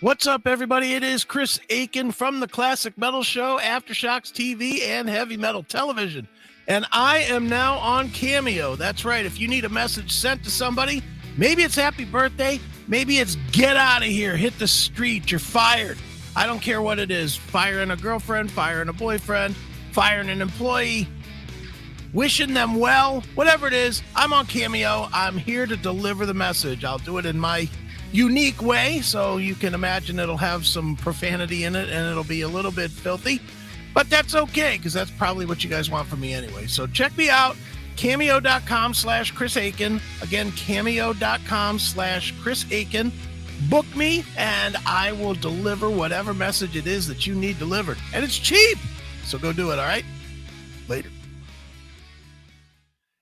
What's up, everybody? It is Chris Aiken from the Classic Metal Show, Aftershocks TV, and Heavy Metal Television. And I am now on Cameo. That's right. If you need a message sent to somebody, maybe it's happy birthday, maybe it's get out of here, hit the street, you're fired. I don't care what it is. Firing a girlfriend, firing a boyfriend, firing an employee, wishing them well, whatever it is, I'm on Cameo. I'm here to deliver the message. I'll do it in my unique way, so you can imagine it'll have some profanity in it and it'll be a little bit filthy, but that's okay because that's probably what you guys want from me anyway. So check me out, cameo.com/Chris Aiken. Again, cameo.com/Chris Aiken. Book me and I will deliver whatever message it is that you need delivered, and it's cheap, so go do it. All right, later.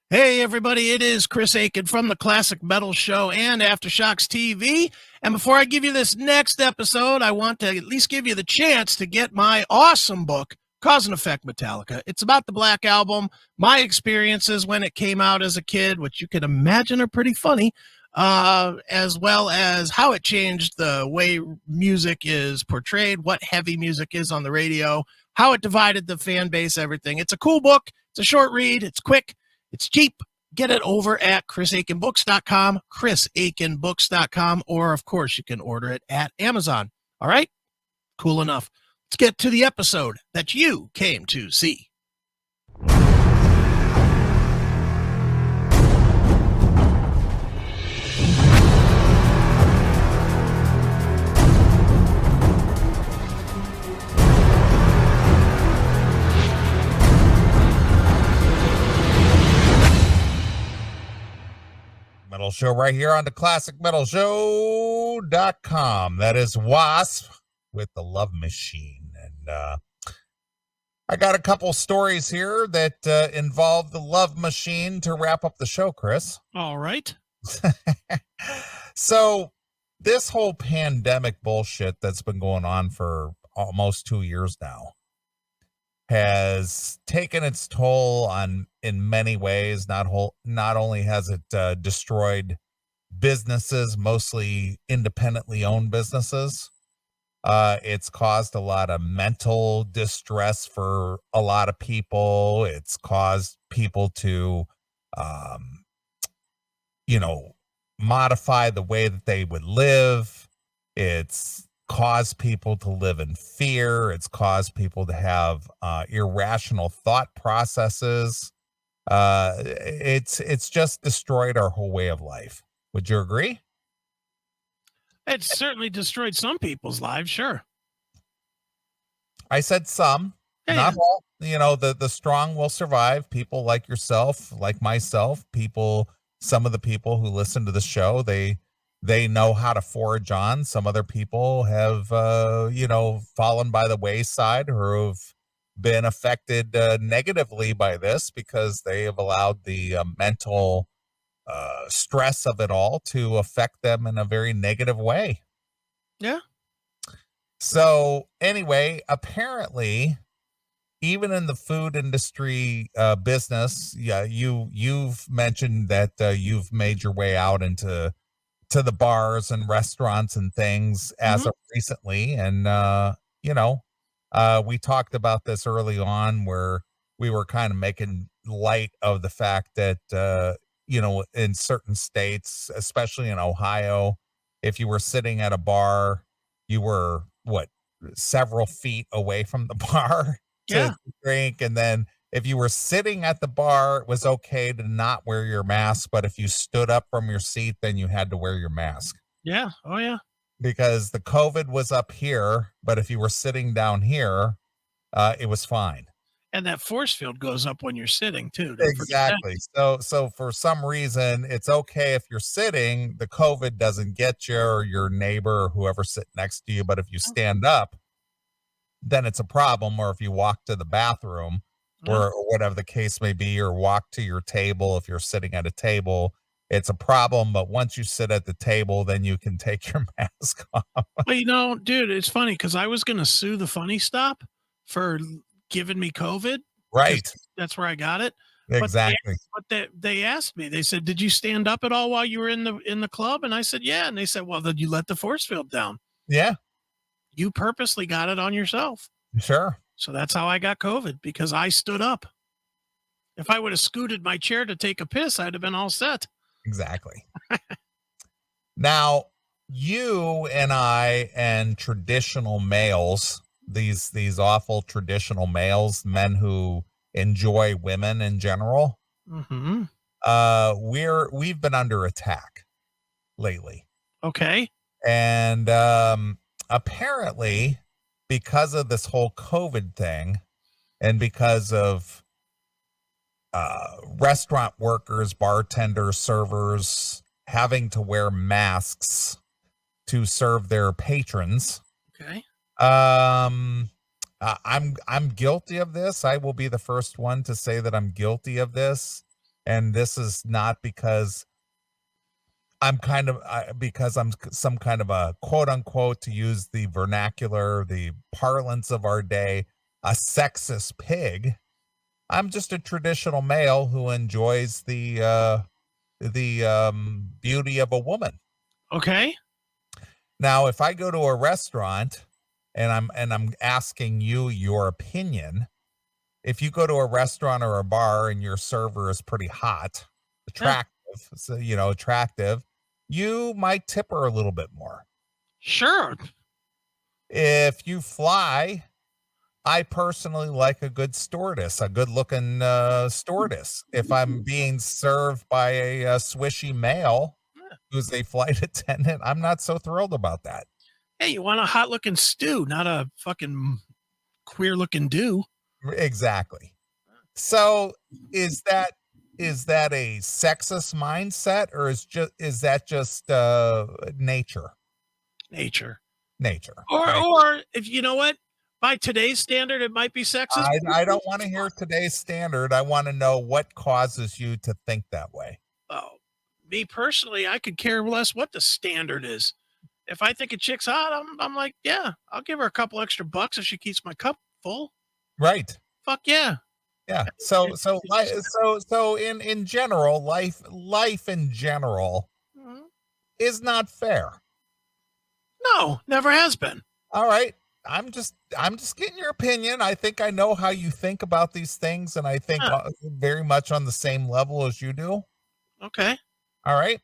Hey, everybody, it is Chris Aiken from the Classic Metal Show and Aftershocks TV. And before I give you this next episode, I want to at least give you the chance to get my awesome book, Cause and Effect Metallica. It's about the Black Album, my experiences when it came out as a kid, which you can imagine are pretty funny, as well as how it changed the way music is portrayed, what heavy music is on the radio, how it divided the fan base, everything. It's a cool book. It's a short read. It's quick. It's cheap. Get it over at chrisaikenbooks.com, chrisaikenbooks.com, or of course you can order it at Amazon. All right? Cool enough. Let's get to the episode that you came to see. Metal Show right here on the classicmetalshow.com. That is Wasp with the Love Machine. And I got a couple stories here that involve the Love Machine to wrap up the show, Chris. All right. So this whole pandemic bullshit that's been going on for almost 2 years now has taken its toll on in many ways. Not only has it destroyed businesses, mostly independently owned businesses, it's caused a lot of mental distress for a lot of people. It's caused people to modify the way that they would live. It's caused people to live in fear. It's caused people to have irrational thought processes. It's just destroyed our whole way of life. Would you agree? It's certainly destroyed some people's lives, sure. I said some, not all. The strong will survive. People like yourself, like myself, some of the people who listen to the show, they know how to forge on. Some other people have, fallen by the wayside or have been affected negatively by this because they have allowed the mental stress of it all to affect them in a very negative way. Yeah. So anyway, apparently, even in the food industry business, you've mentioned that you've made your way out into the bars and restaurants and things as of recently. And, we talked about this early on where we were kind of making light of the fact that, in certain states, especially in Ohio, if you were sitting at a bar, you were several feet away from the bar to drink. And then if you were sitting at the bar, it was okay to not wear your mask. But if you stood up from your seat, then you had to wear your mask. Yeah. Oh, yeah. Because the COVID was up here. But if you were sitting down here, it was fine. And that force field goes up when you're sitting, too. Exactly. So for some reason, it's okay if you're sitting. The COVID doesn't get you or your neighbor or whoever sitting next to you. But if you stand up, then it's a problem. Or if you walk to the bathroom, or whatever the case may be, or walk to your table. If you're sitting at a table, it's a problem. But once you sit at the table, then you can take your mask off. Well, dude, it's funny because I was going to sue the Funny Stop for giving me COVID. Right. That's where I got it. Exactly. But they asked me, they said, did you stand up at all while you were in the club? And I said, yeah. And they said, well, did you let the force field down? Yeah. You purposely got it on yourself. Sure. So that's how I got COVID, because I stood up. If I would have scooted my chair to take a piss, I'd have been all set. Exactly. Now, you and I and traditional males, these awful traditional males, men who enjoy women in general, Mm-hmm. we've been under attack lately. Okay. And apparently, because of this whole COVID thing, and because of restaurant workers, bartenders, servers having to wear masks to serve their patrons. Okay. I'm guilty of this. I will be the first one to say that I'm guilty of this, and this is not because because I'm some kind of a quote unquote, to use the vernacular, the parlance of our day, a sexist pig. I'm just a traditional male who enjoys the beauty of a woman. Okay. Now, if I go to a restaurant and I'm asking you your opinion, if you go to a restaurant or a bar and your server is pretty hot, attractive, attractive, you might tip her a little bit more. Sure. If you fly, I personally like a good stewardess, a good looking stewardess. If I'm being served by a swishy male who's a flight attendant, I'm not so thrilled about that. Hey, you want a hot looking stew, not a fucking queer looking do. Exactly. So is that a sexist mindset, or is that just nature? Nature. Right? Or if you know what, by today's standard, it might be sexist. I don't want to hear today's standard. I want to know what causes you to think that way. Oh, me personally, I could care less what the standard is. If I think a chick's hot, I'm like, yeah, I'll give her a couple extra bucks if she keeps my cup full. Right. Fuck yeah. Yeah. So in general, life in general is not fair. No, never has been. All right. I'm just getting your opinion. I think I know how you think about these things, and I think very much on the same level as you do. Okay. All right.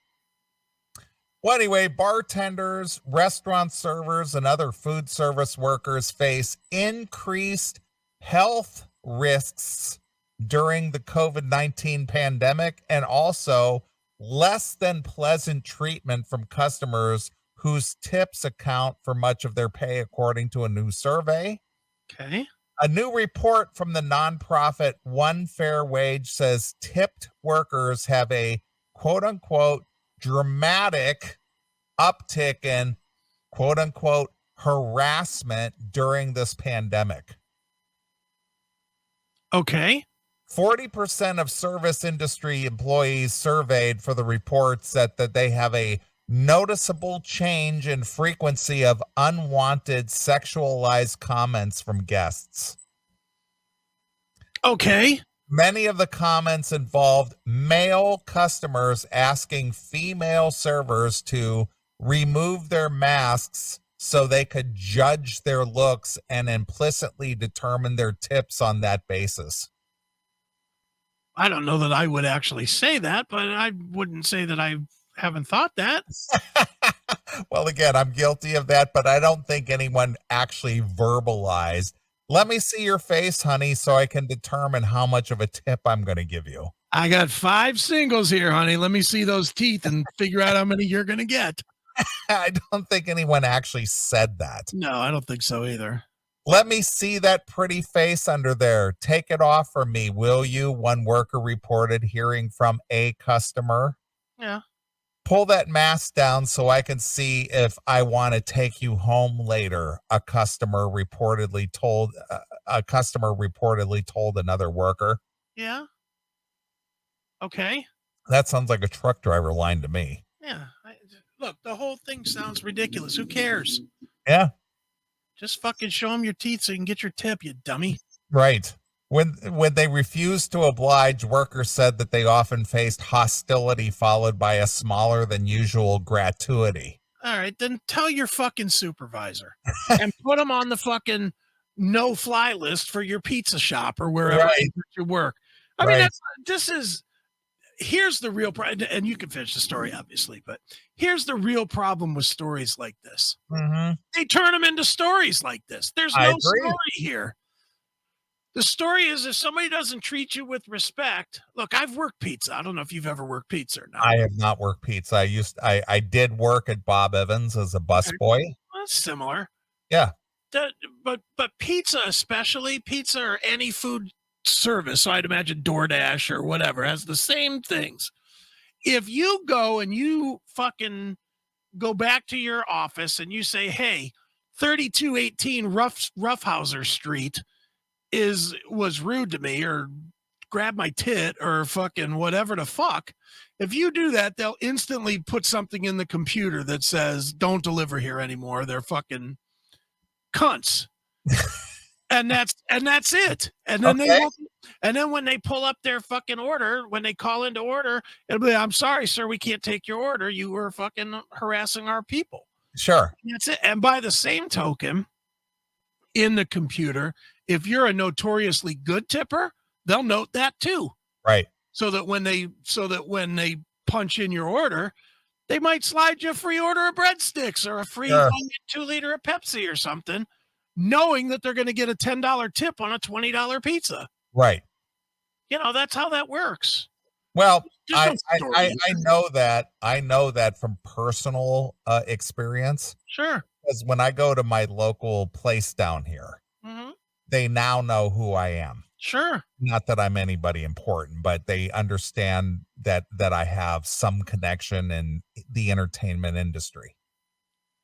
Well, anyway, bartenders, restaurant servers, and other food service workers face increased health risks during the COVID-19 pandemic, and also less than pleasant treatment from customers whose tips account for much of their pay, according to a new survey. Okay. A new report from the nonprofit One Fair Wage says tipped workers have a quote unquote dramatic uptick in quote unquote harassment during this pandemic. Okay. 40% of service industry employees surveyed for the report said that they have a noticeable change in frequency of unwanted sexualized comments from guests. Okay. Many of the comments involved male customers asking female servers to remove their masks so they could judge their looks and implicitly determine their tips on that basis. I don't know that I would actually say that, but I wouldn't say that I haven't thought that. Well, again, I'm guilty of that, but I don't think anyone actually verbalized, let me see your face, honey, so I can determine how much of a tip I'm going to give you. I got 5 singles here, honey. Let me see those teeth and figure out how many you're going to get. I don't think anyone actually said that. No, I don't think so either. Let me see that pretty face under there. Take it off for me, will you? One worker reported hearing from a customer. Yeah. Pull that mask down so I can see if I want to take you home later, a customer reportedly told another worker. Yeah. Okay. That sounds like a truck driver line to me. Yeah. Look, the whole thing sounds ridiculous. Who cares? Yeah. Just fucking show them your teeth so you can get your tip, you dummy. Right. When they refused to oblige, workers said that they often faced hostility followed by a smaller than usual gratuity. All right, then tell your fucking supervisor and put them on the fucking no-fly list for your pizza shop or wherever Right. you work. I mean, here's the real problem, and you can finish the story, obviously, but here's the real problem with stories like this. Mm-hmm. They turn them into stories like this. There's I no agree. story here. The story is if somebody doesn't treat you with respect. Look, I've worked pizza. I don't know if you've ever worked pizza or not. I have not worked pizza. I did work at Bob Evans as a busboy. Well, that's similar. Yeah. But pizza, especially pizza or any food service, so I'd imagine DoorDash or whatever, has the same things. If you go and you fucking go back to your office and you say, hey, 3218 Roughhouser Street was rude to me or grabbed my tit or fucking whatever the fuck. If you do that, they'll instantly put something in the computer that says, don't deliver here anymore. They're fucking cunts. and that's it. And then then when they pull up their fucking order, when they call into order, it'll be, I'm sorry, sir, we can't take your order. You were fucking harassing our people. Sure. And that's it. And by the same token, in the computer, if you're a notoriously good tipper, they'll note that too. Right. So that when they punch in your order, they might slide you a free order of breadsticks or a free 2-liter of Pepsi or something, knowing that they're going to get a $10 tip on a $20 pizza. Right. That's how that works. Well, I know that. I know that from personal experience. Sure. Because when I go to my local place down here, they now know who I am. Sure. Not that I'm anybody important, but they understand that I have some connection in the entertainment industry.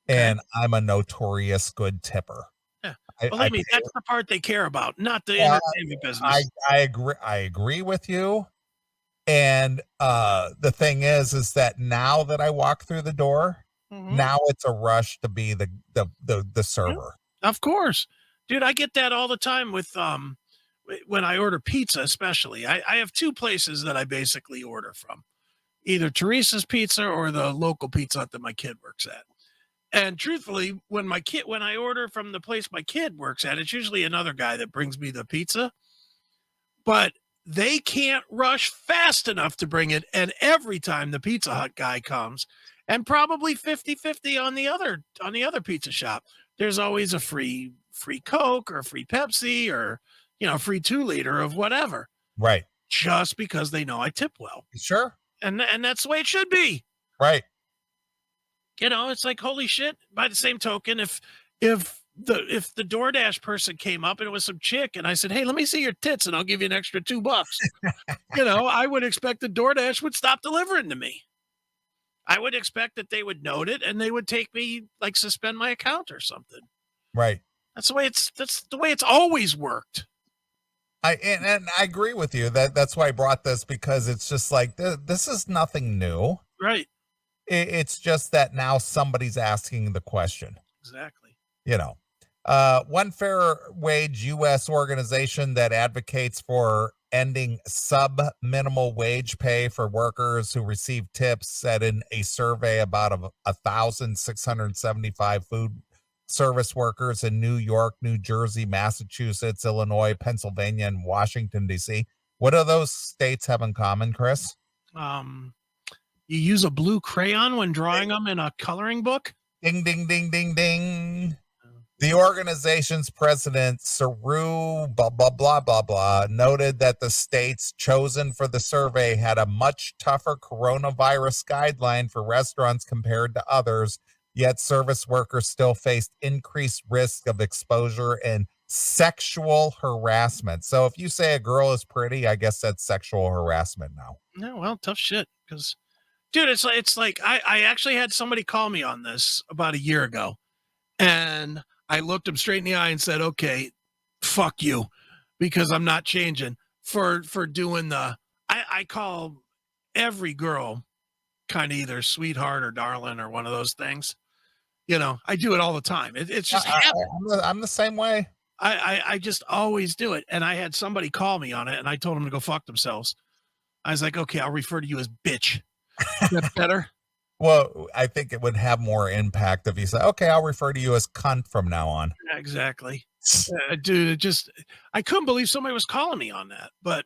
Okay. And I'm a notorious good tipper. Yeah. Believe me, that's the part they care about, not the entertainment business. I agree with you. And the thing is that now that I walk through the door, now it's a rush to be the server. Yeah, of course. Dude, I get that all the time with when I order pizza, especially. I have two places that I basically order from, either Teresa's Pizza or the local pizza hut that my kid works at. And truthfully, when I order from the place my kid works at, it's usually another guy that brings me the pizza, but they can't rush fast enough to bring it. And every time the Pizza Hut guy comes, and probably 50-50 on the other pizza shop, there's always a free Coke or a free Pepsi or free 2-liter of whatever. Right. Just because they know I tip well. Sure. And that's the way it should be. Right. It's like, holy shit. By the same token, if the DoorDash person came up and it was some chick and I said, hey, let me see your tits and I'll give you an extra $2. I would expect the DoorDash would stop delivering to me. I would expect that they would note it and they would take me, like, suspend my account or something. Right. That's the way it's always worked. And I agree with you. That's why I brought this, because it's just like this is nothing new. Right. It's just that now somebody's asking the question. Exactly. One fair wage U.S. organization that advocates for ending sub-minimal wage pay for workers who receive tips said in a survey about 1,675 food service workers in New York, New Jersey, Massachusetts, Illinois, Pennsylvania, and Washington, D.C. What do those states have in common, Chris? You use a blue crayon when drawing them in a coloring book? Ding, ding, ding, ding, ding. The organization's president, Saru, blah, blah, blah, blah, blah, noted that the states chosen for the survey had a much tougher coronavirus guideline for restaurants compared to others, yet service workers still faced increased risk of exposure and sexual harassment. So if you say a girl is pretty, I guess that's sexual harassment now. No, well, tough shit. Because, dude, it's like I actually had somebody call me on this about a year ago, and I looked him straight in the eye and said, okay, fuck you, because I'm not changing for doing I call every girl kind of either sweetheart or darling or one of those things. I do it all the time. It's just I'm the same way. I just always do it. And I had somebody call me on it and I told them to go fuck themselves. I was like, okay, I'll refer to you as bitch. Is that better? Well, I think it would have more impact if you say, okay, I'll refer to you as cunt from now on. Yeah, exactly. Dude, I couldn't believe somebody was calling me on that, but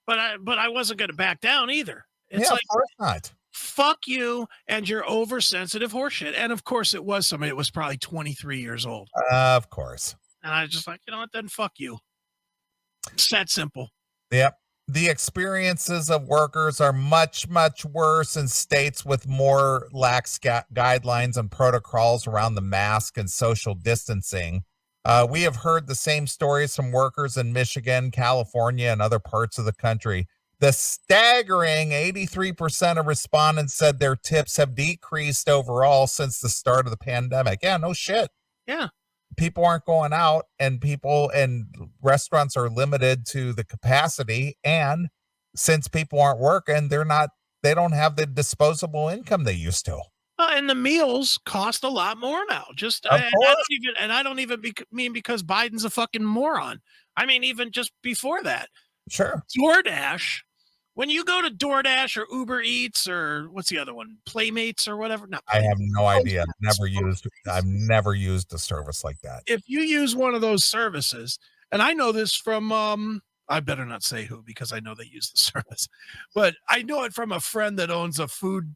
I wasn't going to back down either. It's Yeah, like, of course not. fuck you and your oversensitive horseshit. And of course it was somebody that was probably 23 years old. Of course. And I was just like, you know what, then fuck you. It's that simple. Yep. The experiences of workers are much, much worse in states with more lax guidelines and protocols around the mask and social distancing. We have heard the same stories from workers in Michigan, California, and other parts of the country. The staggering 83% of respondents said their tips have decreased overall since the start of the pandemic. Yeah, no shit. Yeah. People aren't going out, and people and restaurants are limited to the capacity. And since people aren't working, they don't have the disposable income they used to. And the meals cost a lot more now. I don't even mean because Biden's a fucking moron. I mean, even just before that. Sure. DoorDash, when you go to DoorDash or Uber Eats or what's the other one? Playmates or whatever. I have no idea. I've never used a service like that. If you use one of those services, and I know this from I better not say who because I know they use the service, but I know it from a friend that owns a food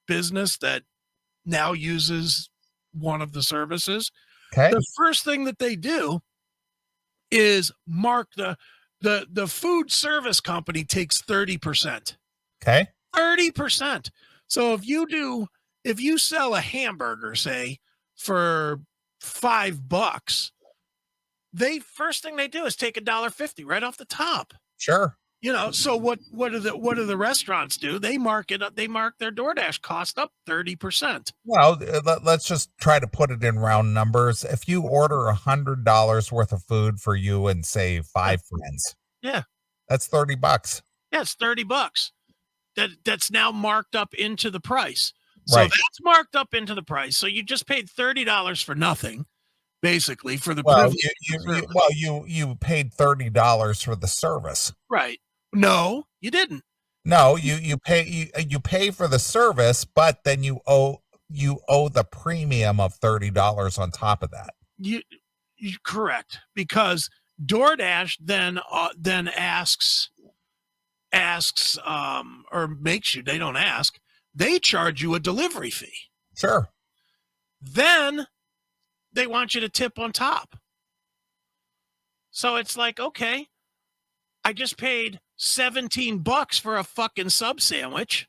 business that now uses one of the services. Okay. The first thing that they do is mark the food service company takes 30%. Okay. 30%. So if you sell a hamburger, say, for $5, first thing they do is take $1.50 right off the top. Sure. You know, so what do the restaurants do? They mark it up. They mark their DoorDash cost up 30%. Well, let's just try to put it in round numbers. If you order $100 worth of food for you and say 5 friends, yeah, that's $30. Yeah, it's $30. That's now marked up into the price. So right. That's marked up into the price. So you just paid $30 for nothing. Basically, for the you paid $30 for the service, right? No, you didn't. No, you pay for the service, but then you owe the premium of $30 on top of that. You correct, because DoorDash then asks or makes you. They don't ask. They charge you a delivery fee. Sure. Then they want you to tip on top. So it's like, okay, I just paid $17 for a fucking sub sandwich,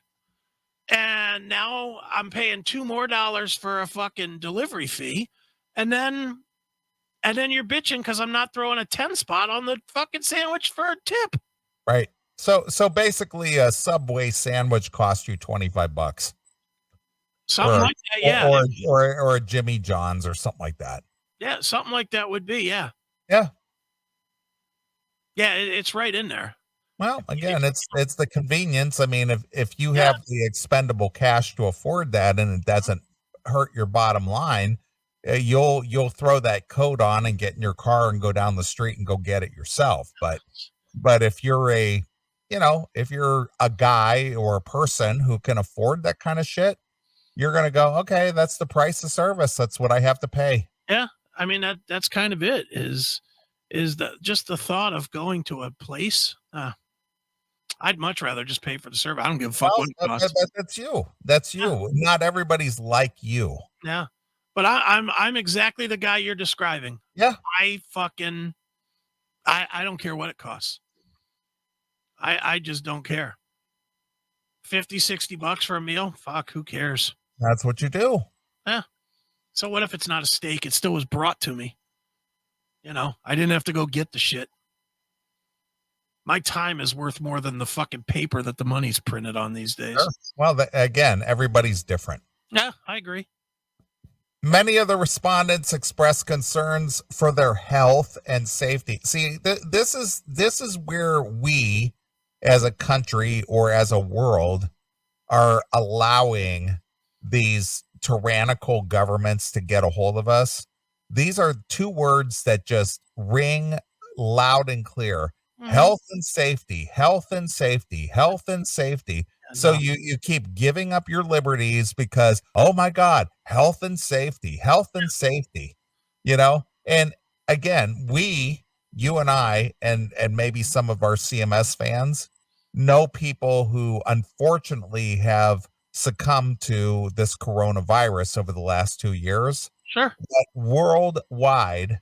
and now I'm paying $2 more for a fucking delivery fee, and then you're bitching because I'm not throwing a 10 spot on the fucking sandwich for a tip. Right. So basically, a Subway sandwich costs you $25. Something like that, yeah. Or a Jimmy John's or something like that. Yeah, something like that would be, yeah. Yeah. Yeah, it's right in there. Well, again, it's the convenience. I mean, if you have the expendable cash to afford that and it doesn't hurt your bottom line, you'll throw that coat on and get in your car and go down the street and go get it yourself. But if you're a guy or a person who can afford that kind of shit, you're going to go, okay, that's the price of service. That's what I have to pay. Yeah. I mean, that's kind of it is just the thought of going to a place. I'd much rather just pay for the service. I don't give a fuck what it costs. That's you. Yeah. Not everybody's like you. Yeah. But I'm exactly the guy you're describing. Yeah. I don't care what it costs. I just don't care. $50-$60 for a meal? Fuck, who cares? That's what you do. Yeah. So what if it's not a steak? It still was brought to me. You know, I didn't have to go get the shit. My time is worth more than the fucking paper that the money's printed on these days. Sure. Well, again, everybody's different. Yeah, I agree. Many of the respondents expressed concerns for their health and safety. See, this is where we, as a country or as a world, are allowing these tyrannical governments to get a hold of us. These are two words that just ring loud and clear. Mm-hmm. Health and safety, health and safety, health and safety. So you keep giving up your liberties because, oh my God, health and safety, you know? And again, you and I, and maybe some of our CMS fans know people who unfortunately have succumbed to this coronavirus over the last 2 years. Sure. But worldwide,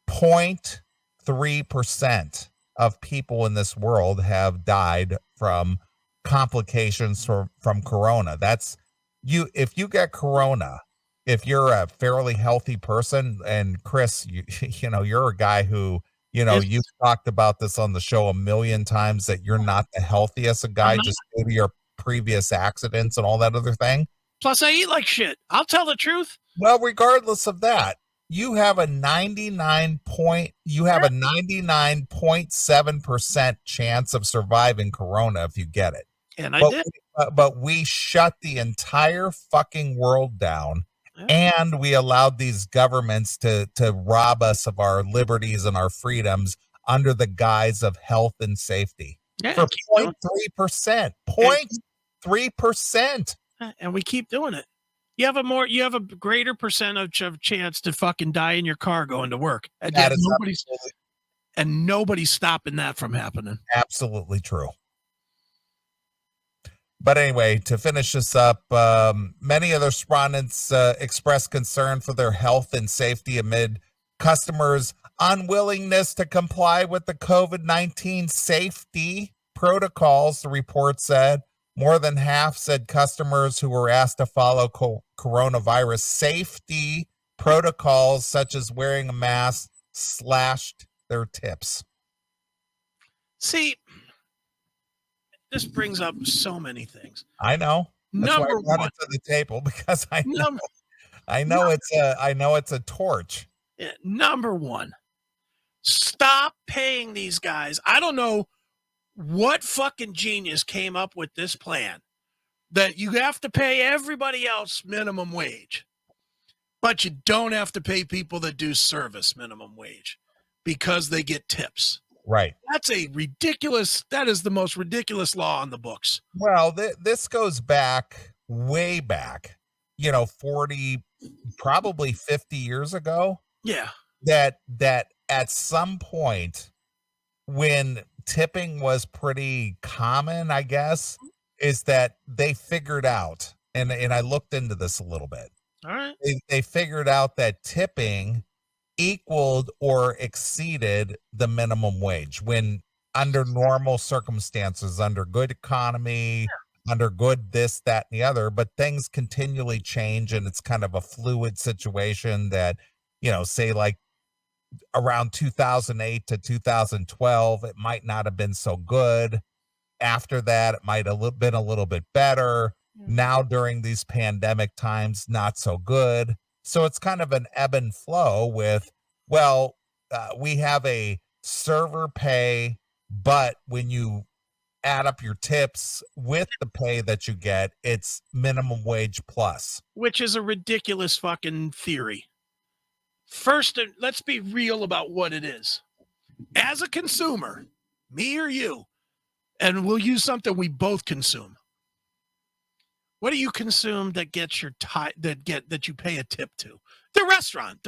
0.3% of people in this world have died from complications from corona. That's you. If you get corona, if you're a fairly healthy person, and Chris, you know, you're a guy who, you know, you've talked about this on the show a million times, that you're not the healthiest of guy, just due to your previous accidents and all that other thing. Plus I eat like shit. I'll tell the truth. Well, regardless of that, you have a 99.7% chance of surviving corona if you get it. And I did. But we shut the entire fucking world down, and we allowed these governments to rob us of our liberties and our freedoms under the guise of health and safety for 0.3%. 0.3%. And we keep doing it. You have a greater percentage of chance to fucking die in your car going to work. And nobody's stopping that from happening. Absolutely true. But anyway, to finish this up, many other respondents expressed concern for their health and safety amid customers' unwillingness to comply with the COVID-19 safety protocols, the report said. More than half said customers who were asked to follow coronavirus safety protocols, such as wearing a mask, slashed their tips. See, this brings up so many things. I know. That's why I brought it to the table, because I know it's a torch. Yeah, number one, stop paying these guys. I don't know what fucking genius came up with this plan that you have to pay everybody else minimum wage, but you don't have to pay people that do service minimum wage because they get tips. Right. That is the most ridiculous law on the books. Well, this goes back, way back, 40, probably 50 years ago. Yeah. That at some point, when tipping was pretty common, I guess, is that they figured out, and I looked into this a little bit. All right. They figured out that tipping equaled or exceeded the minimum wage when, under normal circumstances, under good economy, under good this, that, and the other. But things continually change, and it's kind of a fluid situation that, say like around 2008 to 2012, it might not have been so good. After that, it might have been a little bit better. Now, during these pandemic times, not so good. So it's kind of an ebb and flow with, we have a server pay, but when you add up your tips with the pay that you get, it's minimum wage plus. Which is a ridiculous fucking theory. First, let's be real about what it is. As a consumer, me or you, and we'll use something we both consume. What do you consume that gets your that you pay a tip to? The restaurant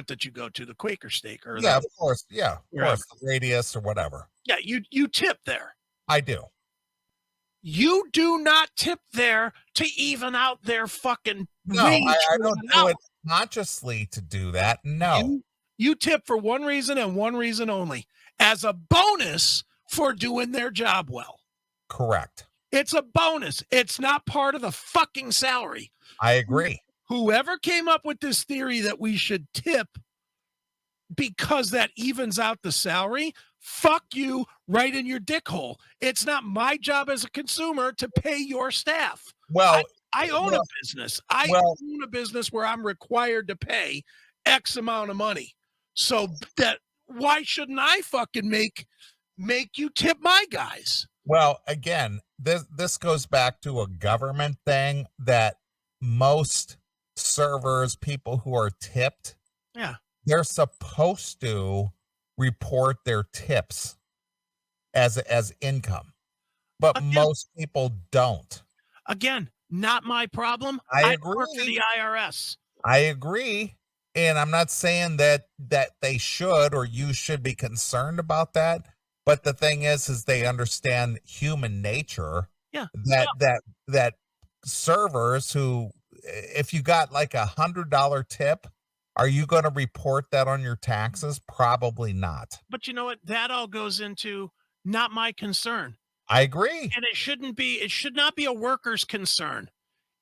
that you go to, the Quaker Steak, or of course, the Radius or whatever. Yeah, you tip there. I do. You do not tip there to even out their fucking wage. I don't do it consciously to do that. No. You tip for one reason and one reason only, as a bonus for doing their job well. Correct. It's a bonus. It's not part of the fucking salary. I agree. Whoever came up with this theory that we should tip because that evens out the salary, fuck you right in your dick hole. It's not my job as a consumer to pay your staff. Well, I own a business. I own a business where I'm required to pay X amount of money. So that why shouldn't I fucking make you tip my guys? Well, again, this goes back to a government thing that most servers, people who are tipped, they're supposed to report their tips as income. but Again, most people don't. again, not my problem. I I work for agree. the IRS. I agree. And I'm not saying that they should or you should be concerned about that. But the thing is they understand human nature. Yeah. That servers who, if you got like $100 tip, are you going to report that on your taxes? Probably not. But you know what? That all goes into not my concern. I agree. And it should not be a worker's concern.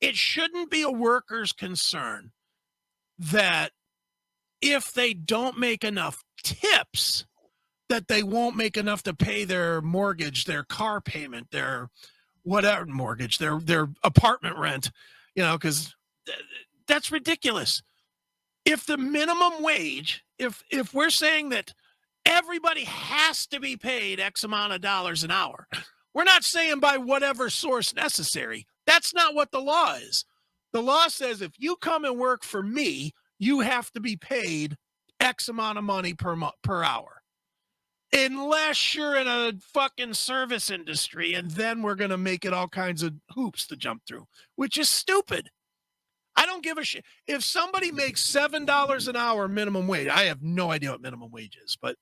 It shouldn't be a worker's concern that if they don't make enough tips, that they won't make enough to pay their mortgage, their car payment, their whatever mortgage, their apartment rent, because that's ridiculous. If the minimum wage, if we're saying that everybody has to be paid X amount of dollars an hour, we're not saying by whatever source necessary. That's not what the law is. The law says if you come and work for me, you have to be paid X amount of money per hour. Unless you're in a fucking service industry, and then we're going to make it all kinds of hoops to jump through, which is stupid. I don't give a shit. If somebody makes $7 an hour minimum wage, I have no idea what minimum wage is, but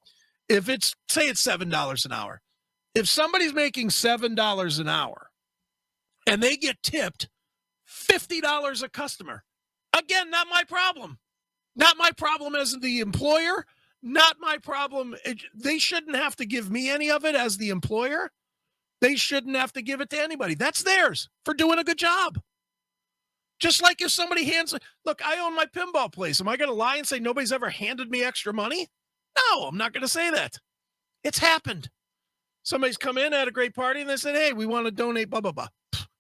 if say it's $7 an hour, if somebody's making $7 an hour and they get tipped $50 a customer, again, not my problem. Not my problem as the employer. Not my problem. They shouldn't have to give me any of it as the employer. They shouldn't have to give it to anybody. That's theirs for doing a good job. Just like if somebody look, I own my pinball place. Am I going to lie and say nobody's ever handed me extra money? No, I'm not going to say that. It's happened. Somebody's come in, had a great party, and they said, hey, we want to donate blah, blah, blah.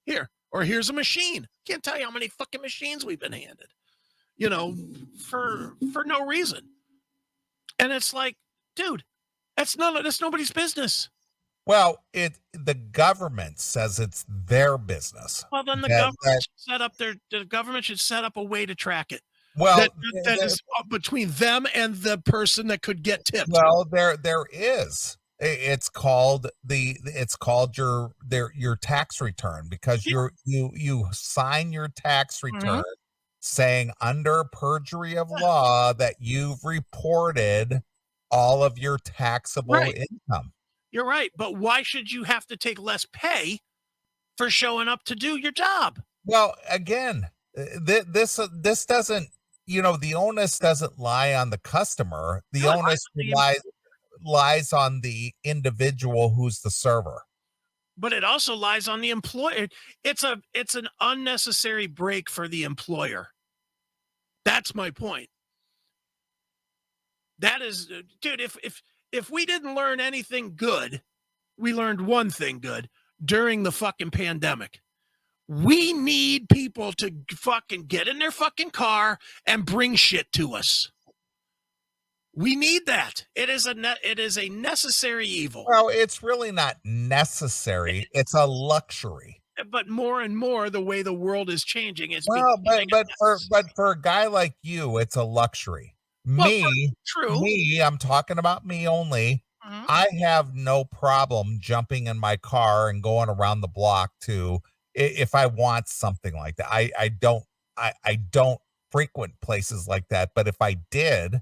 Here. Or here's a machine. Can't tell you how many fucking machines we've been handed, for no reason. And it's like, dude, that's nobody's business. Well, the government says it's their business. Well, then the government should set up a way to track it. Well, that is between them and the person that could get tipped. Well, there is. It's called your tax return, because you sign your tax return saying under perjury of law that you've reported all of your taxable income. You're right, but why should you have to take less pay for showing up to do your job? Well, again, this doesn't, the onus doesn't lie on the customer. The onus lies on the individual who's the server. But it also lies on the employer. It's an unnecessary break for the employer. That's my point. That is, dude, if we didn't learn anything good, we learned one thing good during the fucking pandemic. We need people to fucking get in their fucking car and bring shit to us. We need that. It is a necessary evil. Well, it's really not necessary. It's a luxury. But more and more, the way the world is changing, it's but for a guy like you, it's a luxury. I'm talking about me only. Mm-hmm. I have no problem jumping in my car and going around the block if I want something like that. I don't frequent places like that, but if I did,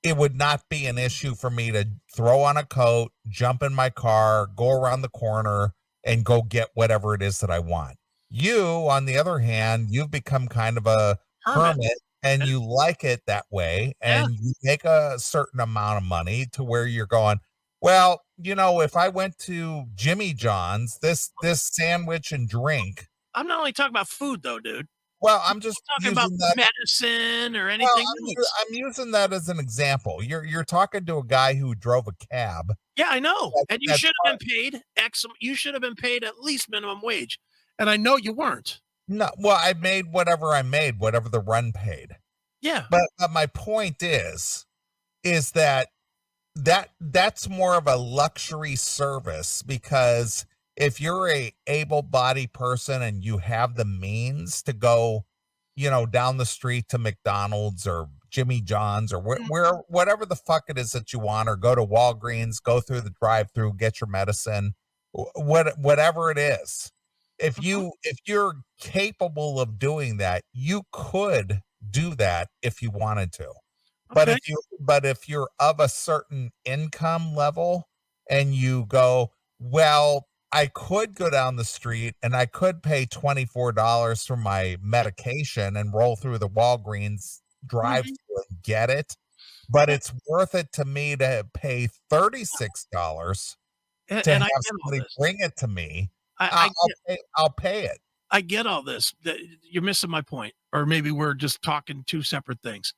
it would not be an issue for me to throw on a coat, jump in my car, go around the corner, and go get whatever it is that I want. You, on the other hand, you've become kind of a hermit, and you like it that way, and you make a certain amount of money to where you're going, well, if I went to Jimmy John's, this sandwich and drink. I'm not only talking about food, though, dude. Well, I'm just talking about medicine or anything. Well, I'm using that as an example. You're talking to a guy who drove a cab. Yeah, I know. And you should have been paid you should have been paid at least minimum wage. And I know you weren't. No, well, I made whatever the run paid. Yeah. But my point is that's more of a luxury service, because if you're a able-bodied person and you have the means to go, down the street to McDonald's or Jimmy John's or whatever the fuck it is that you want, or go to Walgreens, go through the drive-through, get your medicine, whatever it is. If Mhm. you're capable of doing that, you could do that if you wanted to. Okay. But if you're of a certain income level and you go, well, I could go down the street and I could pay $24 for my medication and roll through the Walgreens drive Mhm. through and get it, but Yeah. it's worth it to me to pay $36 to have And I get all somebody this. bring it to me. I get I'll pay it. I get all this. You're missing my point, or maybe we're just talking two separate things.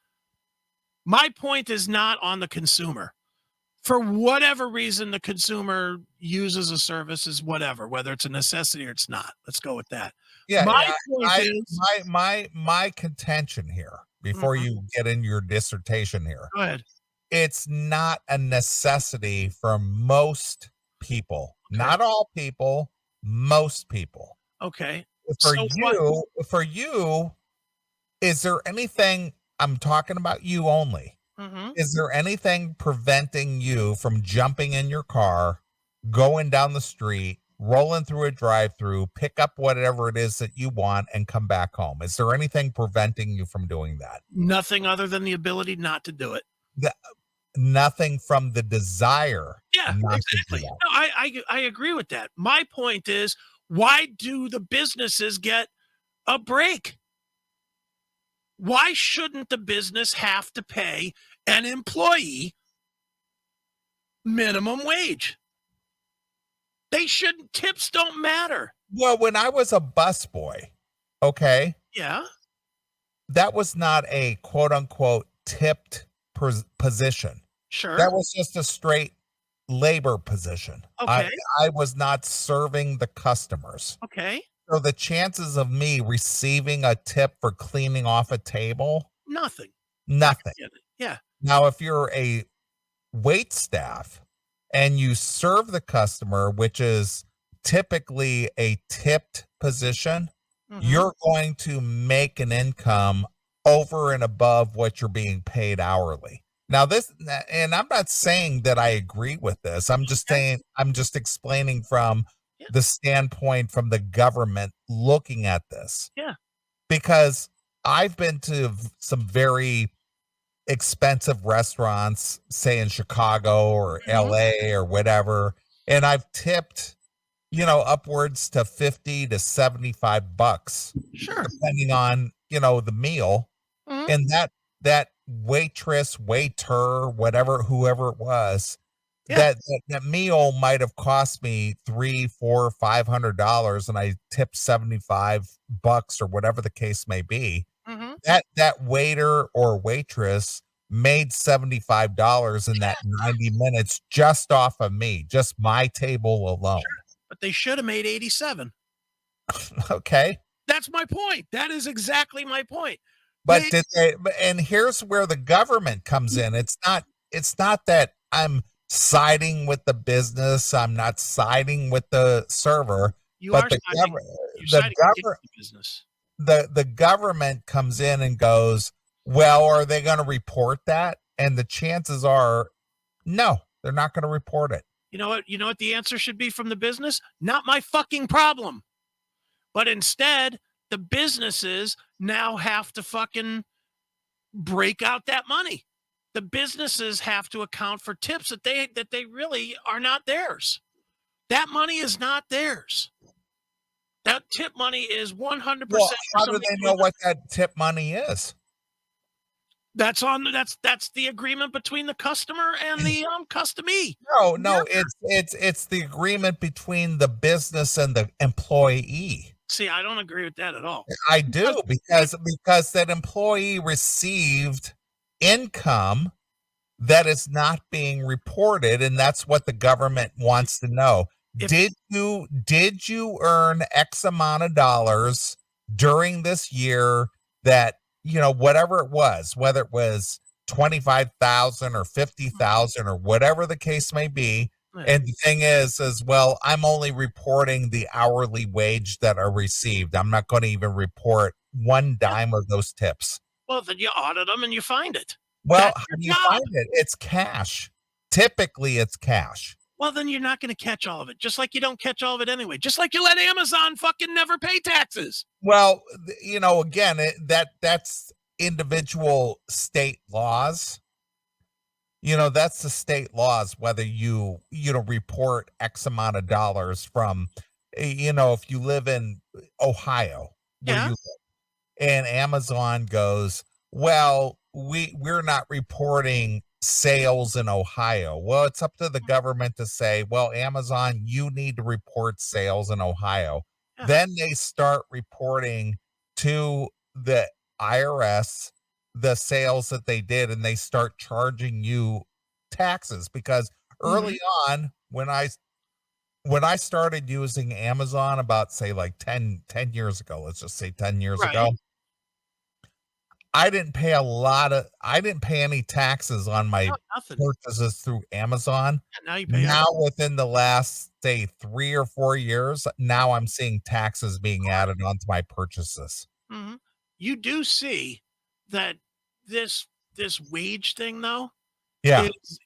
My point is not on the consumer. For whatever reason, the consumer uses a service is whatever, whether it's a necessity or it's not. Let's go with that. Yeah, My yeah. point I is, my contention here, before Mhm. you get in your dissertation here, Go ahead. it's not a necessity for most people. Okay. Not all people, most people. Okay. For So what? you, is there anything, I'm talking about you only. Mhm. Is there anything preventing you from jumping in your car, going down the street, rolling through a drive-through, pick up whatever it is that you want and come back home? Is there anything preventing you from doing that? Nothing other than the ability not to do it. The, nothing from the desire Yeah, not to do exactly. that. No, I agree with that. My point is, why do the businesses get a break? Why shouldn't the business have to pay an employee minimum wage? They shouldn't. Tips don't matter. Well, when I was a busboy, okay, Yeah, that was not a quote unquote tipped position. sure. That was just a straight labor position. Okay. I was not serving the customers. Okay. So the chances of me receiving a tip for cleaning off a table, Nothing. I nothing. get it. Yeah. Now, if you're a wait staff and you serve the customer, which is typically a tipped position, Mhm. you're going to make an income over and above what you're being paid hourly. Now, and I'm not saying that I agree with this. I'm just Okay. saying, I'm just explaining from Yeah. the standpoint from the government looking at this, Yeah. because I've been to some very expensive restaurants, say in Chicago or Mhm. LA or whatever, and I've tipped, upwards to 50 to 75 bucks, Sure. depending on, the meal. Mhm. And that waitress, waiter, whatever, whoever it was, Yeah. that meal might have cost me three, four, $500, and I tipped 75 bucks or whatever the case may be. Mhm. That waiter or waitress made $75 in that 90 minutes just off of me, just my table alone. But they should have made 87. Okay. That's my point. That is exactly my point. But They did they, and here's where the government comes in. It's not that I'm siding with the business. I'm not siding with the server, you but are citing you're the citing against government, the business. the government comes in and goes, well, are they going to report that? And the chances are, no, they're not going to report it. You know what the answer should be from the business? Not my fucking problem. But instead, the businesses now have to fucking break out that money. The businesses have to account for tips that they really are not theirs. That money is not theirs. That tip money is Well, 100% for how do somebody they doing know what that tip money is? that's the agreement between the customer and the customee. No, it's the agreement between the business and the employee. See, I don't agree with that at all. I Because do, because that employee received income that is not being reported, and that's what the government wants to know. if Did you earn X amount of dollars during this year that, whatever it was, whether it was 25,000 or 50,000 or whatever the case may be. yeah. And the thing is, well, I'm only reporting the hourly wage that I received. I'm not going to even report one dime of those tips. Well, then you audit them and you find it. Well, That's how your do you job. find it? It's cash. Typically, it's cash. Well, then you're not going to catch all of it. Just like you don't catch all of it anyway. Just like you let Amazon fucking never pay taxes. Well, again, that's individual state laws. That's the state laws, whether you report X amount of dollars from, if you live in Ohio, where you live, and Amazon goes, well, we're not reporting sales in Ohio. Well, it's up to the government to say, well, Amazon, you need to report sales in Ohio. Yeah. Then they start reporting to the IRS the sales that they did, and they start charging you taxes, because early on, when I started using Amazon about, say, like 10 years ago, let's just say 10 years ago, I didn't pay any taxes on my purchases through Amazon. Yeah, now you pay. Now within the last, say, 3 or 4 years, now I'm seeing taxes being added onto my purchases. Mm-hmm. You do see that this wage thing, though,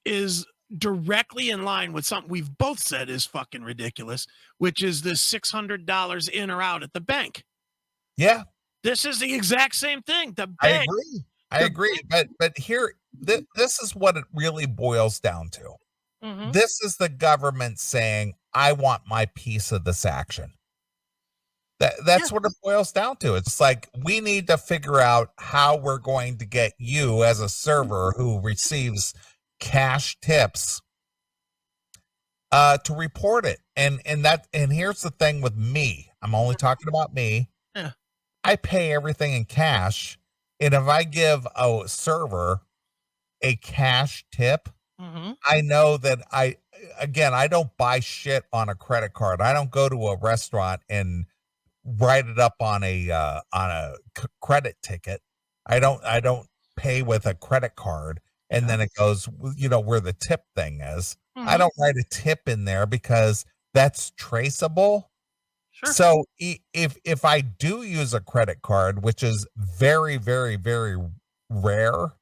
is directly in line with something we've both said is fucking ridiculous, which is the $600 in or out at the bank. Yeah. This is the exact same thing. The bank. I agree. But here, this is what it really boils down to. Mm-hmm. This is the government saying, I want my piece of this action. That's what it boils down to. It's like, we need to figure out how we're going to get you as a server who receives cash tips to report it. And here's the thing with me. I'm only talking about me. Yeah. I pay everything in cash. And if I give a server a cash tip, I know that I don't buy shit on a credit card. I don't go to a restaurant and write it up on a credit ticket. I don't pay with a credit card and then it goes, where the tip thing is. I don't write a tip in there because that's traceable. Sure. So if I do use a credit card, which is very, very, very rare,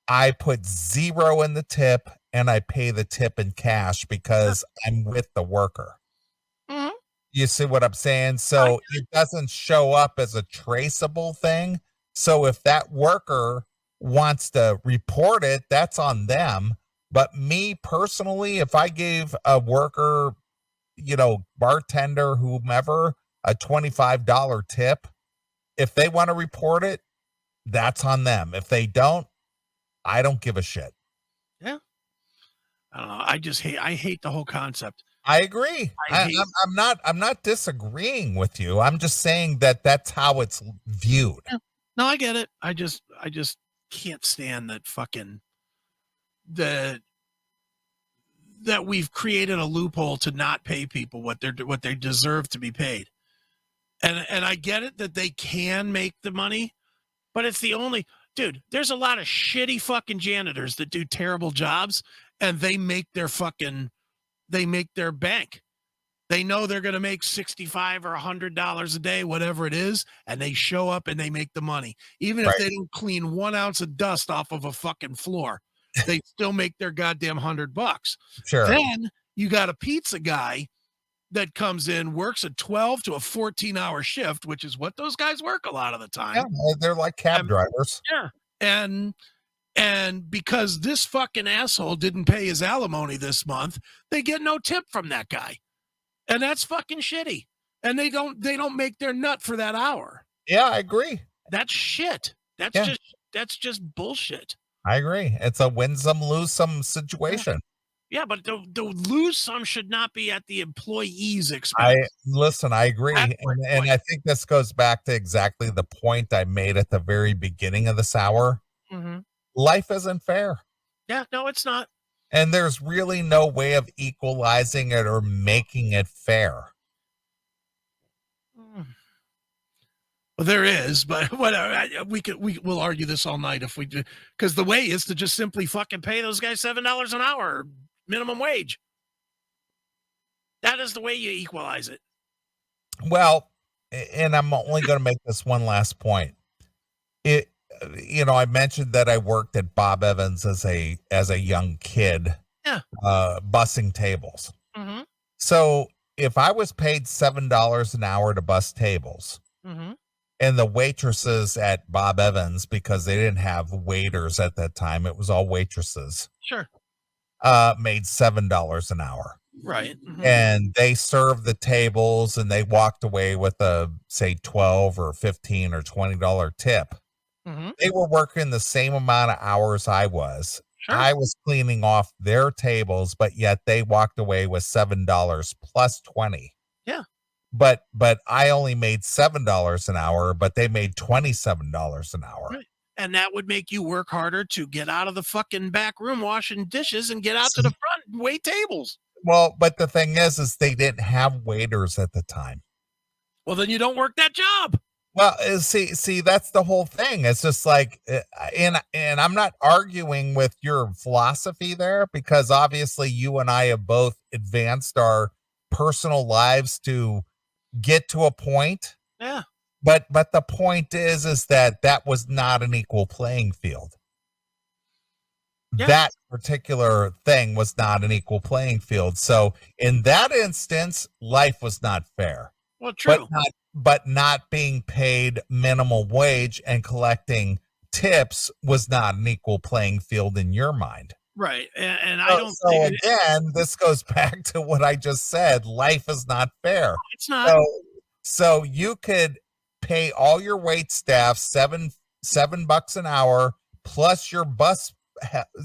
I put 0 in the tip and I pay the tip in cash because I'm with the worker. You see what I'm saying? So it doesn't show up as a traceable thing. So if that worker wants to report it, that's on them. But me personally, if I gave a worker, bartender, whomever, a $25 tip, if they want to report it, that's on them. If they don't, I don't give a shit. Yeah. I don't know. I hate the whole concept. I agree. I'm not disagreeing with you. I'm just saying that's how it's viewed. Yeah. No, I get it. I just can't stand that fucking that we've created a loophole to not pay people what they deserve to be paid. And I get it that they can make the money, but it's the only dude. There's a lot of shitty fucking janitors that do terrible jobs, and they make their bank. They know they're going to make $65 or $100 a day, whatever it is, and they show up and they make the money. Even if they don't clean 1 ounce of dust off of a fucking floor, they still make their goddamn $100. Sure. Then you got a pizza guy that comes in, works a 12 to a 14-hour shift, which is what those guys work a lot of the time. Yeah, they're like cab drivers. Yeah. And because this fucking asshole didn't pay his alimony this month, they get no tip from that guy. And that's fucking shitty. And they don't make their nut for that hour. Yeah, I agree. That's shit. That's just bullshit. I agree. It's a win some, lose some situation. Yeah, but the lose some should not be at the employee's expense. I agree. And I think this goes back to exactly the point I made at the very beginning of this hour. Life isn't fair. Yeah, no, it's not. And there's really no way of equalizing it or making it fair. Well, there is, but whatever. We'll argue this all night if we do, because the way is to just simply fucking pay those guys $7 an hour minimum wage. That is the way you equalize it. Well, and I'm only going to make this one last point. I mentioned that I worked at Bob Evans as a young kid, Yeah. Bussing tables. Mm-hmm. So if I was paid $7 an hour to bus tables, Mm-hmm. and the waitresses at Bob Evans, because they didn't have waiters at that time, it was all waitresses, Sure. made $7 an hour. Right. Mm-hmm. And they served the tables and they walked away with a, say, 12 or 15 or $20 tip. Mm-hmm. They were working the same amount of hours I was. Sure. I was cleaning off their tables, but yet they walked away with $7 plus 20. Yeah. But I only made $7 an hour, but they made $27 an hour. Right. And that would make you work harder to get out of the fucking back room washing dishes and get out to the front and wait tables. Well, but the thing is they didn't have waiters at the time. Well, then you don't work that job. Well, see, that's the whole thing. It's just like, and I'm not arguing with your philosophy there, because obviously you and I have both advanced our personal lives to get to a point. Yeah. But the point is that was not an equal playing field. Yeah. That particular thing was not an equal playing field. So in that instance, life was not fair. Well, true. But not being paid minimal wage and collecting tips was not an equal playing field in your mind. Right. And I don't think again, this goes back to what I just said. Life is not fair. It's not. So you could pay all your wait staff $7 an hour plus your bus,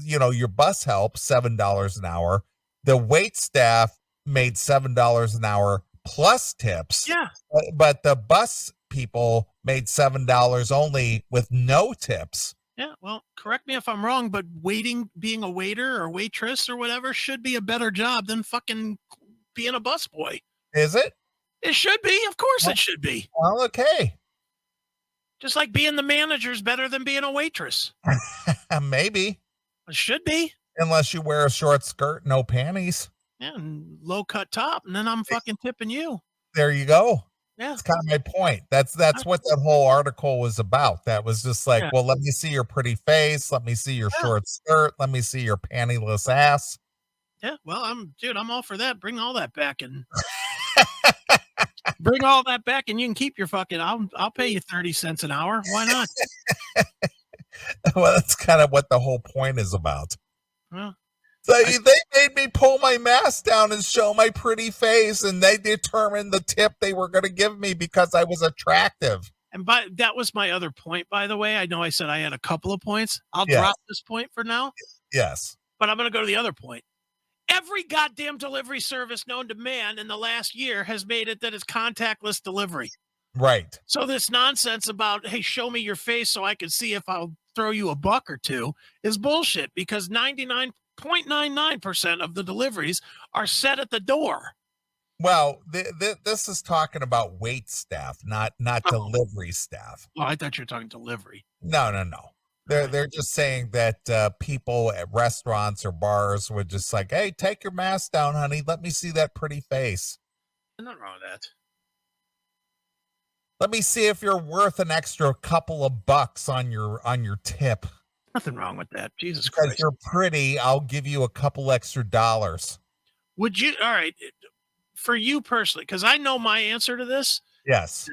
your bus help $7 an hour. The wait staff made $7 an hour plus tips. Yeah. But the bus people made $7 only with no tips. Yeah, well, correct me if I'm wrong, but being a waiter or waitress or whatever should be a better job than fucking being a busboy. Is it? It should be. Of course it should be. Well, okay. Just like being the manager is better than being a waitress. Maybe. It should be. Unless you wear a short skirt, no panties. Yeah, and low cut top, and then I'm fucking tipping you. There you go. Yeah. That's kind of my point. That's what that whole article was about. That was just like, well, let me see your pretty face. Let me see your short skirt. Let me see your pantyless ass. Yeah, well, I'm all for that. Bring all that back and bring all that back, and you can keep your fucking. I'll pay you 30 cents an hour. Why not? Well, that's kind of what the whole point is about. Well, so they made me pull my mask down and show my pretty face, and they determined the tip they were going to give me because I was attractive. And that was my other point, by the way. I know I said I had a couple of points. I'll drop this point for now. Yes. But I'm going to go to the other point. Every goddamn delivery service known to man in the last year has made it that it's contactless delivery. Right. So this nonsense about, hey, show me your face so I can see if I'll throw you a buck or two is bullshit, because 99.99% of the deliveries are set at the door. Well, this is talking about wait staff, not delivery staff. Oh, I thought you were talking delivery. No. They're just saying that people at restaurants or bars would just like, hey, take your mask down, honey. Let me see that pretty face. There's nothing wrong with that. Let me see if you're worth an extra couple of bucks on your tip. Nothing wrong with that. Jesus Christ. Christ. You're pretty. I'll give you a couple extra dollars. Would you? All right. For you personally, because I know my answer to this. Yes.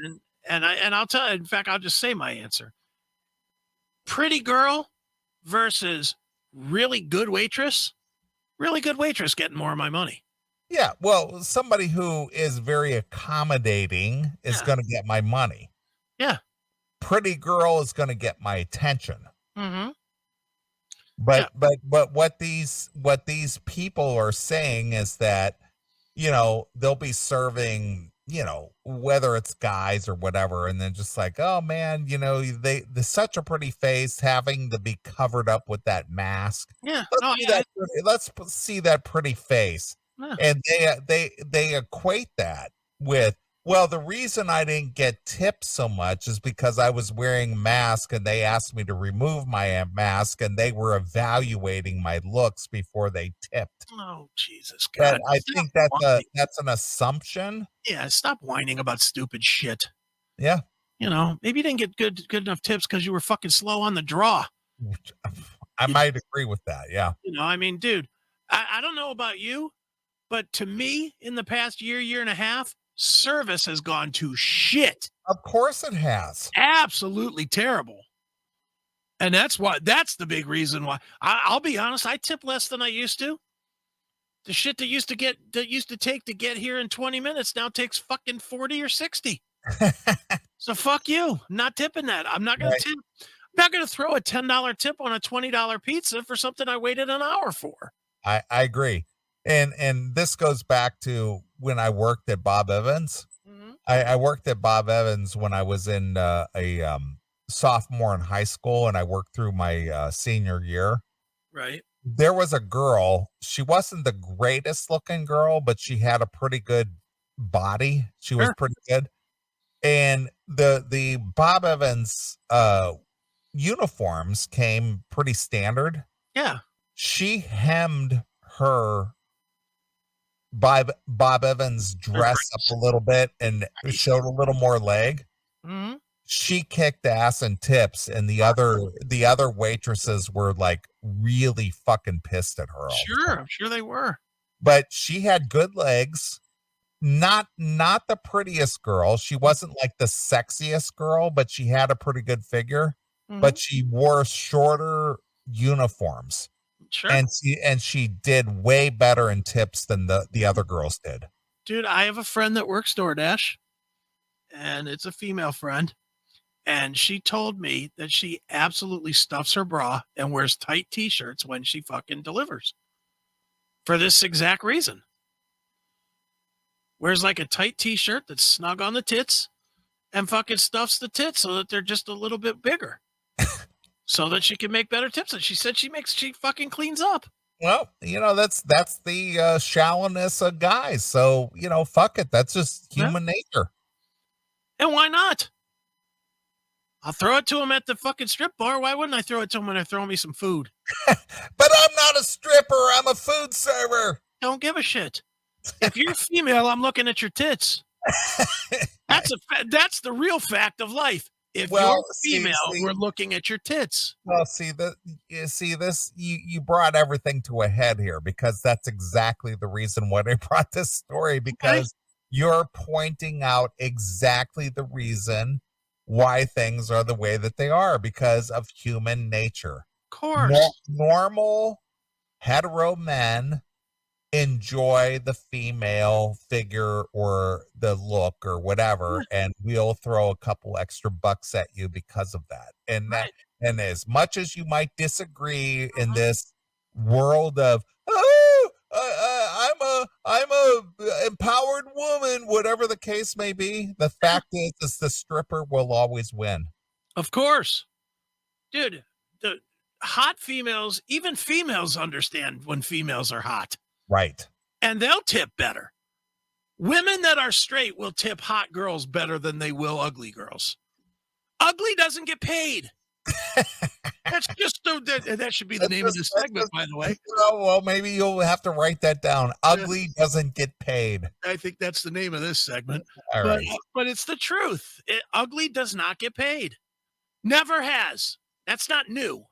And I'll tell you, in fact, I'll just say my answer. Pretty girl versus really good waitress. Really good waitress getting more of my money. Yeah, well, somebody who is very accommodating is going to get my money. Yeah. Pretty girl is going to get my attention. Mm-hmm. But what these people are saying is that, they'll be serving, whether it's guys or whatever, and then just like, oh man, they're such a pretty face, having to be covered up with that mask. Yeah. Let's see that pretty face. Yeah. And they equate that with, well, the reason I didn't get tips so much is because I was wearing a mask and they asked me to remove my mask and they were evaluating my looks before they tipped. Oh, Jesus God. I think that's an assumption. Yeah, stop whining about stupid shit. Yeah. Maybe you didn't get good enough tips because you were fucking slow on the draw. I might agree with that, yeah. I mean, dude, I don't know about you, but to me, in the past year and a half, service has gone to shit. Of course it has. Absolutely terrible. And that's the big reason why. I'll be honest, I tip less than I used to. The shit that used to take to get here in 20 minutes now takes fucking 40 or 60. So fuck you. I'm not tipping that. I'm not going to tip. I'm not going to throw a $10 tip on a $20 pizza for something I waited an hour for. I agree. And this goes back to when I worked at Bob Evans. Mm-hmm. I worked at Bob Evans when I was in a sophomore in high school, and I worked through my senior year. Right. There was a girl. She wasn't the greatest looking girl, but she had a pretty good body. She was pretty good. And the Bob Evans uniforms came pretty standard. Yeah. She hemmed her Bob Evans dress up a little bit and showed a little more leg. Mm-hmm. She kicked ass and tips, and the other waitresses were like really fucking pissed at her. Sure, I'm sure they were. But she had good legs. Not the prettiest girl. She wasn't like the sexiest girl, but she had a pretty good figure. Mm-hmm. But she wore shorter uniforms. Sure. And she did way better in tips than the other girls did. Dude, I have a friend that works DoorDash, and it's a female friend. And she told me that she absolutely stuffs her bra and wears tight t-shirts when she fucking delivers. For this exact reason. Wears like a tight t-shirt that's snug on the tits and fucking stuffs the tits so that they're just a little bit bigger. So that she can make better tips. And she said she fucking cleans up. Well, that's the shallowness of guys. So, fuck it. That's just human nature. And why not? I'll throw it to him at the fucking strip bar. Why wouldn't I throw it to him when they're throwing me some food? But I'm not a stripper. I'm a food server. Don't give a shit. If you're female, I'm looking at your tits. That's the real fact of life. If you're female, we're looking at your tits. Well, you brought everything to a head here, because that's exactly the reason why I brought this story, because you're pointing out exactly the reason why things are the way that they are, because of human nature. Of course. Normal hetero men enjoy the female figure or the look or whatever, and we'll throw a couple extra bucks at you because of that. And and as much as you might disagree in this world of I'm a empowered woman, whatever the case may be, the fact is the stripper will always win. Of course. Dude, the hot females, even females understand when females are hot. Right. And they'll tip better. Women that are straight will tip hot girls better than they will ugly girls. Ugly doesn't get paid. That's just that should be the name of this segment, by the way. Well, maybe you'll have to write that down. Ugly doesn't get paid. I think that's the name of this segment. All right. But it's the truth. Ugly does not get paid. Never has. That's not new.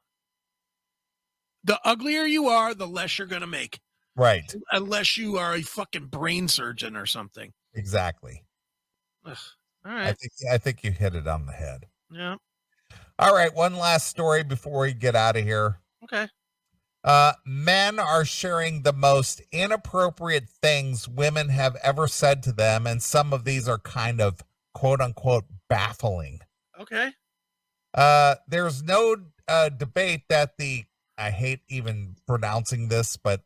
The uglier you are, the less you're going to make. Right. Unless you are a fucking brain surgeon or something. Exactly. Ugh. All right. I think you hit it on the head. Yeah. All right. One last story before we get out of here. Okay. Men are sharing the most inappropriate things women have ever said to them, and some of these are kind of quote unquote baffling. Okay. There's no debate that I hate even pronouncing this, but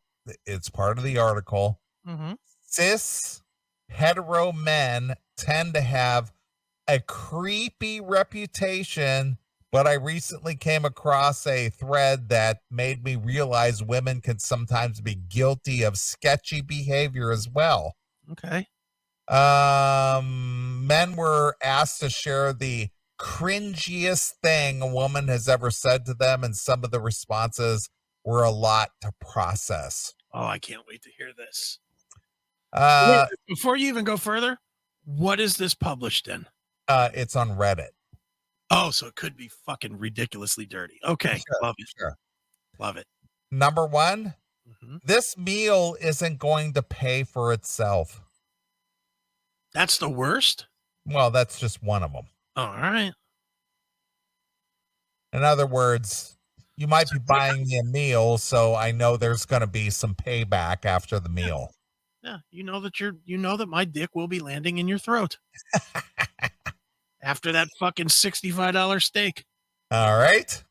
it's part of the article. Mm-hmm. Cis hetero men tend to have a creepy reputation, but I recently came across a thread that made me realize women can sometimes be guilty of sketchy behavior as well. Okay. Men were asked to share the cringiest thing a woman has ever said to them, and some of the responses were a lot to process. Oh, I can't wait to hear this. Before you even go further, what is this published in? It's on Reddit. Oh, so it could be fucking ridiculously dirty. Okay. Sure, love it. Sure. Love it. Number one, This meal isn't going to pay for itself. That's the worst? Well, that's just one of them. All right. In other words, you might be buying me a meal, so I know there's going to be some payback after the meal. Yeah, you know that my dick will be landing in your throat after that fucking $65 steak. All right.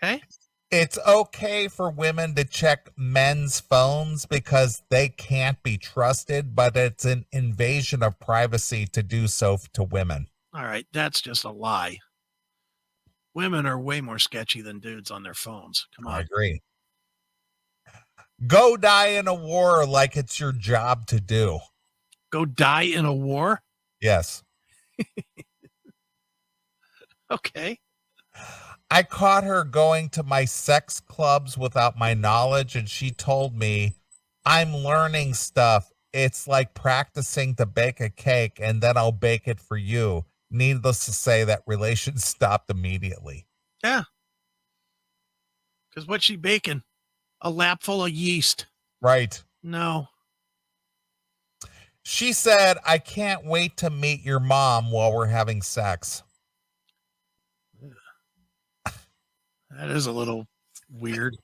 Okay. It's okay for women to check men's phones because they can't be trusted, but it's an invasion of privacy to do so to women. All right, that's just a lie. Women are way more sketchy than dudes on their phones. Come on. I agree. Go die in a war like it's your job to do. Go die in a war? Yes. Okay. I caught her going to my sex clubs without my knowledge, and she told me, I'm learning stuff. It's like practicing to bake a cake, and then I'll bake it for you. Needless to say, that relation stopped immediately. Yeah. Because what's she baking? A lap full of yeast. Right. No. She said, I can't wait to meet your mom while we're having sex. That is a little weird.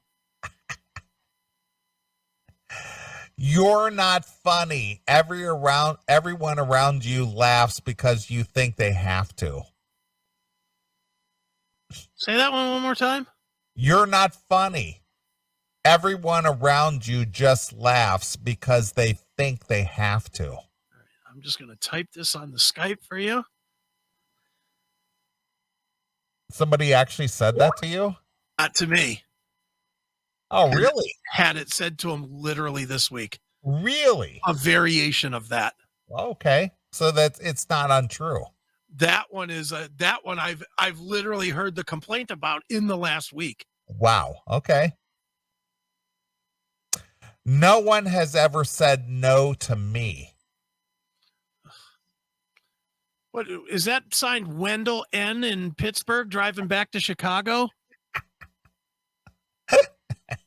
You're not funny. Everyone around you laughs because you think they have to. Say that one more time. You're not funny. Everyone around you just laughs because they think they have to. All right, I'm just going to type this on the Skype for you. Somebody actually said that to you? Not to me. Oh, really? Had it said to him literally this week. Really? A variation of that. Okay. So that it's not untrue. That one is I've literally heard the complaint about in the last week. Wow. Okay. No one has ever said no to me. What is that signed? Wendell N in Pittsburgh driving back to Chicago?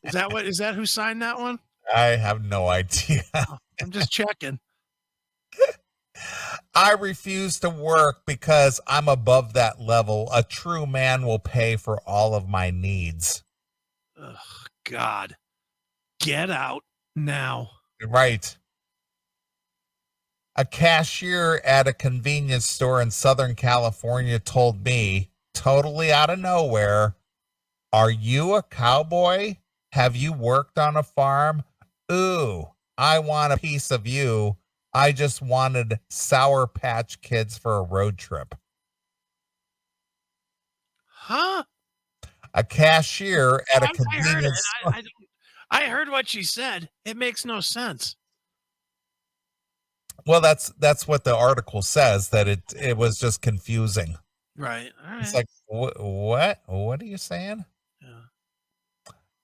Is that who signed that one? I have no idea. I'm just checking. I refuse to work because I'm above that level. A true man will pay for all of my needs. Oh, God. Get out now. Right. A cashier at a convenience store in Southern California told me, totally out of nowhere, are you a cowboy? Have you worked on a farm? Ooh, I want a piece of you. I just wanted Sour Patch Kids for a road trip. Huh? A cashier at a convenience store. I heard what she said. It makes no sense. Well, that's what the article says, that it was just confusing. Right. All right. It's like, what are you saying? Yeah.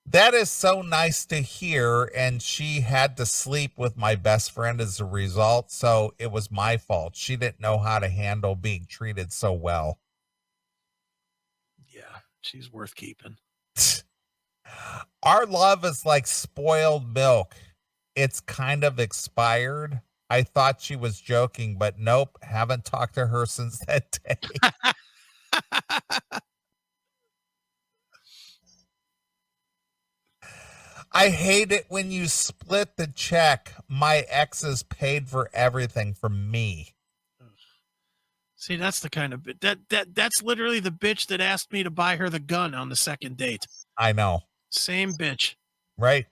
That is so nice to hear, and she had to sleep with my best friend as a result, so it was my fault. She didn't know how to handle being treated so well. Yeah, she's worth keeping. Our love is like spoiled milk. It's kind of expired. I thought she was joking, but nope, haven't talked to her since that day. I hate it when you split the check. My exes paid for everything for me. See, that's the kind of that's literally the bitch that asked me to buy her the gun on the second date. I know. Same bitch. Right.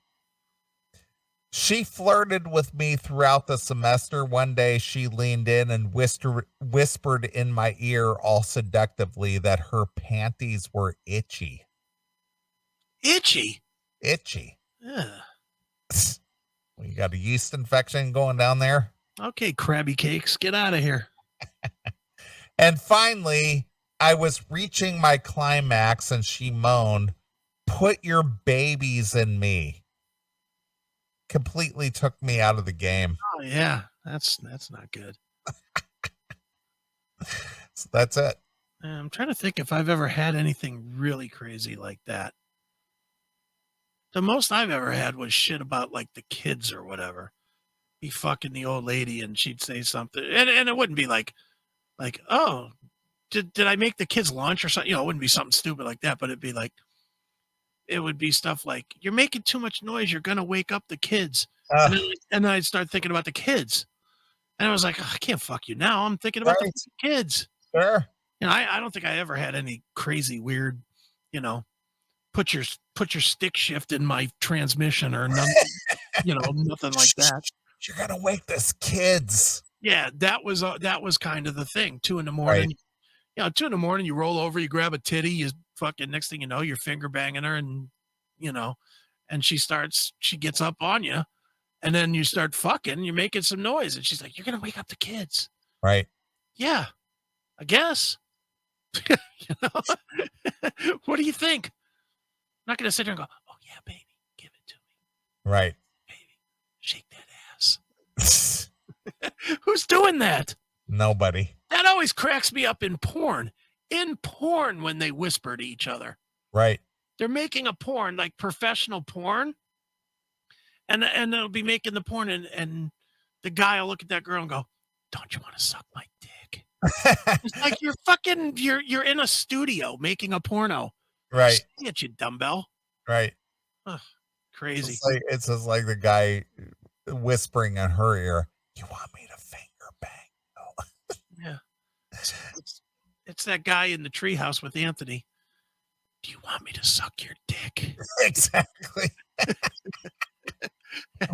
She flirted with me throughout the semester. One day she leaned in and whispered in my ear all seductively that her panties were itchy. Itchy? Itchy. Yeah. You got a yeast infection going down there? Okay, Krabby Cakes, get out of here. And finally, I was reaching my climax and she moaned, "Put your babies in me." Completely took me out of the game. Oh yeah, that's not good. So that's it. I'm trying to think if I've ever had anything really crazy like that. The most I've ever had was shit about like the kids or whatever. Be fucking the old lady and she'd say something, and it wouldn't be like, oh, did I make the kids lunch or something? It wouldn't be something stupid like that, but it'd be like, it would be stuff like, you're making too much noise, you're gonna wake up the kids. And then I'd start thinking about the kids. And I was like, I can't fuck you now. I'm thinking about the kids. Sure. I don't think I ever had any crazy weird, put your stick shift in my transmission or nothing, nothing like that. You're gonna wake this kids. Yeah, that was kind of the thing. 2 a.m. 2 a.m, you roll over, you grab a titty, you fucking, next thing you know, you're finger banging her, and and she gets up on you, and then you start fucking, you're making some noise, and she's like, you're gonna wake up the kids. Right. Yeah, I guess. What do you think? I'm not gonna sit there and go, oh yeah, baby, give it to me. Right. Baby, shake that ass. Who's doing that? Nobody. That always cracks me up in porn. In porn, when they whisper to each other. Right. They're making a porn, like professional porn. And they'll be making the porn, and the guy will look at that girl and go, don't you want to suck my dick? It's like you're in a studio making a porno. Right. Get you dumbbell. Right. Ugh, crazy. It's just like the guy whispering in her ear, you want me to finger bang? Oh. Yeah. It's that guy in the treehouse with Anthony. Do you want me to suck your dick? Exactly. I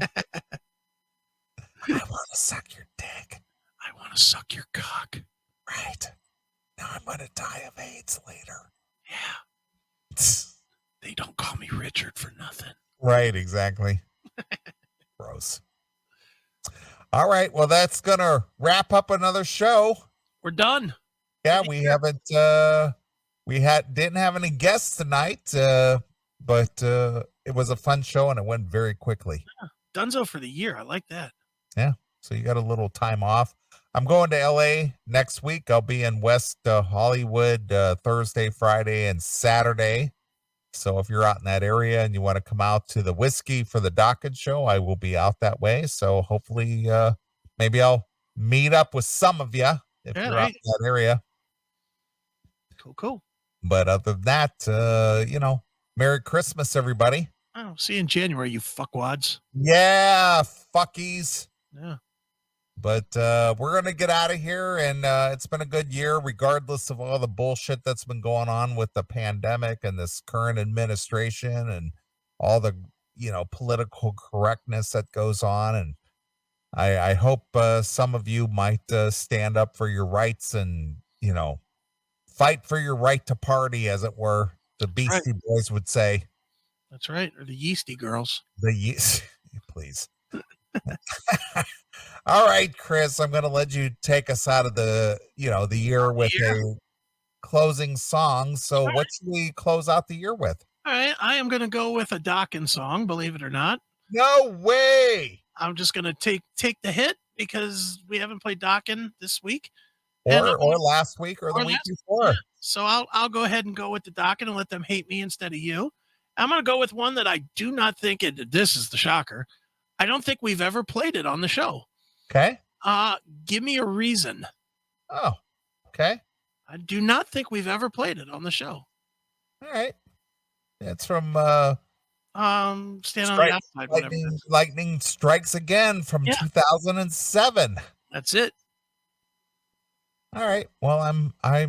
want to suck your dick. I want to suck your cock. Right. Now I'm going to die of AIDS later. Yeah. They don't call me Richard for nothing. Right, exactly. Gross. All right, well, that's going to wrap up another show. We're done. Yeah, we haven't, didn't have any guests tonight, but it was a fun show and it went very quickly. Yeah, Dunzo for the year. I like that. Yeah, so you got a little time off. I'm going to LA next week. I'll be in West Hollywood Thursday, Friday, and Saturday. So if you're out in that area and you want to come out to the Whiskey for the Docket show, I will be out that way. So hopefully, maybe I'll meet up with some of you if you're out in that area. Cool. But other than that, Merry Christmas, everybody. Oh, see you in January, you fuckwads. Yeah, fuckies. Yeah. But we're going to get out of here, and it's been a good year, regardless of all the bullshit that's been going on with the pandemic and this current administration and all the, political correctness that goes on. And I hope some of you might stand up for your rights and, fight for your right to party, as it were. The Beastie Boys would say. That's right. Or the Yeasty Girls. The yeast, please. All right, Chris, I'm going to let you take us out of the year with a closing song. So what should we close out the year with? All right. I am going to go with a Dokken song, believe it or not. No way. I'm just going to take the hit because we haven't played Dokken this week. Or last week or the week before. So I'll go ahead and go with the Dokken and let them hate me instead of you. I'm going to go with one that I do not think this is the shocker. I don't think we've ever played it on the show. Okay. Give Me a Reason. Oh, okay. I do not think we've ever played it on the show. All right. It's from Stand on the Outside. Lightning Strikes Again from 2007. That's it. All right. Well, I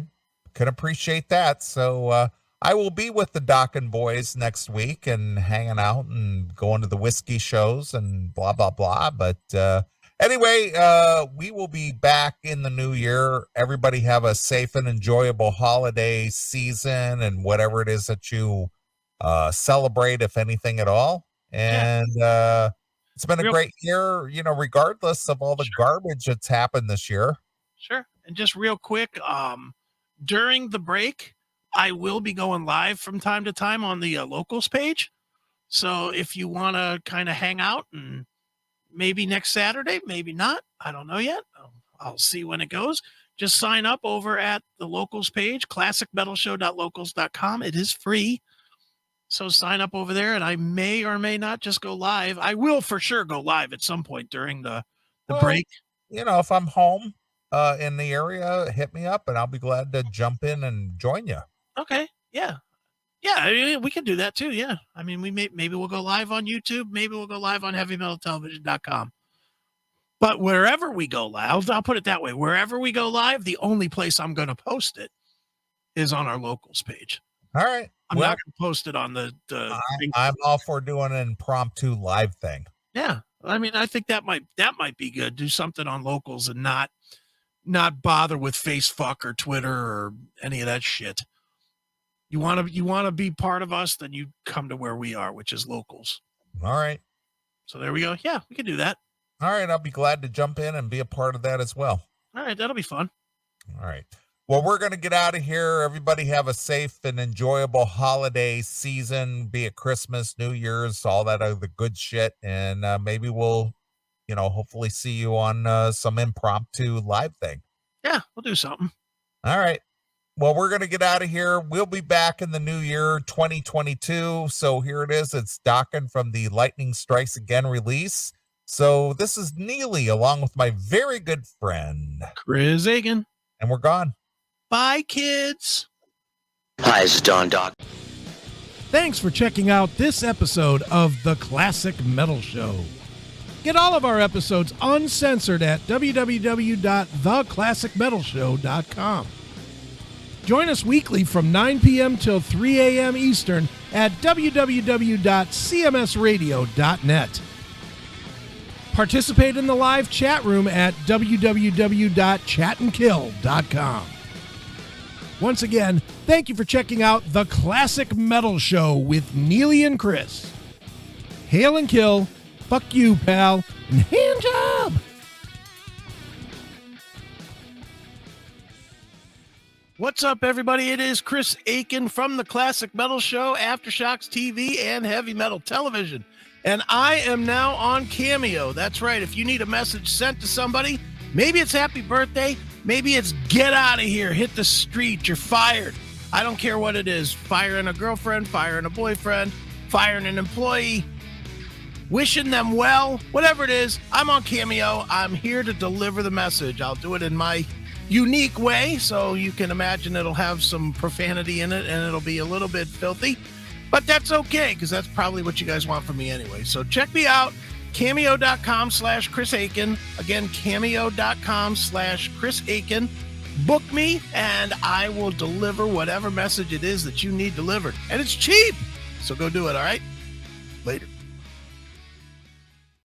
can appreciate that. So I will be with the Dokken boys next week and hanging out and going to the whiskey shows and blah, blah, blah. But anyway, we will be back in the new year. Everybody have a safe and enjoyable holiday season and whatever it is that you celebrate, if anything at all. And it's been a great year, regardless of all the garbage that's happened this year. Sure. And just real quick, during the break, I will be going live from time to time on the locals page. So if you want to kind of hang out and maybe next Saturday, maybe not, I don't know yet. I'll see when it goes. Just sign up over at the locals page, classicmetalshow.locals.com. It is free. So sign up over there, and I may or may not just go live. I will for sure go live at some point during the break. If I'm home in the area, hit me up, and I'll be glad to jump in and join you. Okay. Yeah. Yeah, I mean, we can do that too. Yeah. I mean, maybe we'll go live on YouTube. Maybe we'll go live on heavymetaltelevision.com. But wherever we go live, I'll put it that way. Wherever we go live, the only place I'm going to post it is on our locals page. All right. I'm not going to post it on the I'm all for doing an impromptu live thing. Yeah. I mean, I think that might be good. Do something on locals and not bother with Facebook or Twitter or any of that shit. You want to be part of us, then you come to where we are, which is locals. All right. So there we go. Yeah, we can do that. All right. I'll be glad to jump in and be a part of that as well. All right. That'll be fun. All right. Well, we're going to get out of here. Everybody have a safe and enjoyable holiday season, be it Christmas, New Year's, all that other good shit. And maybe we'll, hopefully see you on some impromptu live thing. Yeah, we'll do something. All right. Well, we're going to get out of here. We'll be back in the new year, 2022. So here it is. It's Dockin from the Lightning Strikes Again release. So this is Neeley along with my very good friend, Chris Aiken. And we're gone. Bye, kids. Hi, this is Don Doc. Thanks for checking out this episode of The Classic Metal Show. Get all of our episodes uncensored at www.theclassicmetalshow.com. Join us weekly from 9 p.m. till 3 a.m. Eastern at www.cmsradio.net. Participate in the live chat room at www.chatandkill.com. Once again, thank you for checking out The Classic Metal Show with Neeley and Chris. Hail and kill, fuck you, pal, and hand job! What's up, everybody? It is Chris Aiken from The Classic Metal Show, Aftershocks TV, and Heavy Metal Television. And I am now on Cameo. That's right. If you need a message sent to somebody, maybe it's happy birthday, maybe it's get out of here, hit the street, you're fired. I don't care what it is. Firing a girlfriend, firing a boyfriend, firing an employee, wishing them well, whatever it is, I'm on Cameo. I'm here to deliver the message. I'll do it in my unique way, so you can imagine it'll have some profanity in it and it'll be a little bit filthy. But that's okay, because that's probably what you guys want from me anyway. So check me out, cameo.com/Chris Aiken. Again, cameo.com/Chris Aiken. Book me, and I will deliver whatever message it is that you need delivered. And it's cheap, so go do it, all right? Later.